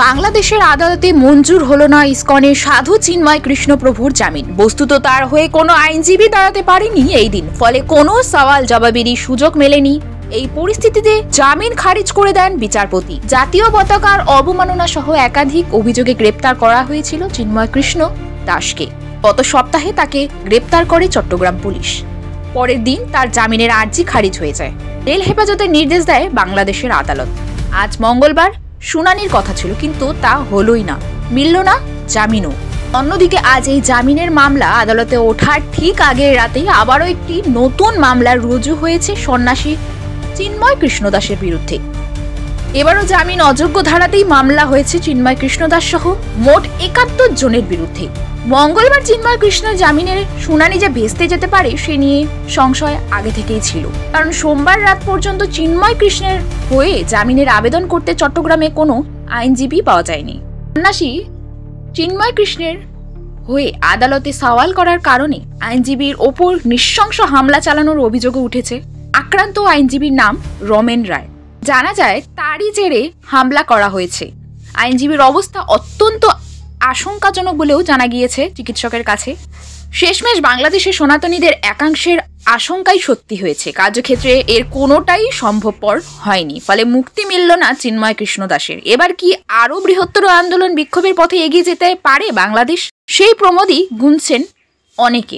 বাংলাদেশের আদালতে মঞ্জুর হলো না ইসকনের সাধু চিন্ময় কৃষ্ণপ্রভুর জামিন। বস্তুত তার হয়ে কোনো আইনজীবী দাঁড়াতে পারেনি এই দিন, ফলে কোনো সওয়াল জবাবেরই সুযোগ মেলেনি। এই পরিস্থিতিতে জামিন খারিজ করে দেন বিচারপতি। জাতীয় পতাকার অবমাননা সহ একাধিক অভিযোগে গ্রেপ্তার করা হয়েছিল চিন্ময় কৃষ্ণ দাসকে। গত সপ্তাহে তাকে গ্রেপ্তার করে চট্টগ্রাম পুলিশ। পরের দিন তার জামিনের আর্জি খারিজ হয়ে যায়। জেল হেফাজতের নির্দেশ দেয় বাংলাদেশের আদালত। আজ মঙ্গলবার শুনানির কথা ছিল, কিন্তু তা হলোই না, মিলল না জামিনও। অন্যদিকে আজ এই জামিনের মামলা আদালতে ওঠার ঠিক আগের রাতেই আবারও একটি নতুন মামলা রুজু হয়েছে সন্ন্যাসী চিন্ময় কৃষ্ণ দাসের বিরুদ্ধে। এবারও জামিন অযোগ্য ধারাতেই মামলা হয়েছে চিন্ময় কৃষ্ণ দাস সহ মোট ৭১ জনের বিরুদ্ধে। মঙ্গলবার চিন্ময় কৃষ্ণের জামিনের শুনানি যে ভেস্তে যেতে পারে সে নিয়ে সংশয় আগে থেকেই ছিল, কারণ সোমবার রাত পর্যন্ত চিন্ময় কৃষ্ণের হয়ে জামিনের আবেদন করতে চট্টগ্রামে কোনো আইনজীবী পাওয়া যায়নি। সন্ন্যাসী চিন্ময় কৃষ্ণের হয়ে আদালতে সওয়াল করার কারণে আইনজীবীর ওপর নৃশংস হামলা চালানোর অভিযোগও উঠেছে। আক্রান্ত আইনজীবীর নাম রমেন রায়। জানা যায় তারই জেরে হামলা করা হয়েছে। আইনজীবীর অবস্থা অত্যন্ত আশঙ্কাজনক বলেও জানা গিয়েছে চিকিৎসকের কাছে। শেষমেশ বাংলাদেশের সনাতনীদের একাংশের আশঙ্কাই সত্যি হয়েছে। কার্যক্ষেত্রে এর কোনোটাই সম্ভবপর হয়নি, ফলে মুক্তি মিলল না চিন্ময় কৃষ্ণ দাসের। এবার কি আরও বৃহত্তর আন্দোলন বিক্ষোভের পথে এগিয়ে যেতে পারে বাংলাদেশ? সেই প্রমোদই গুনছেন অনেকে।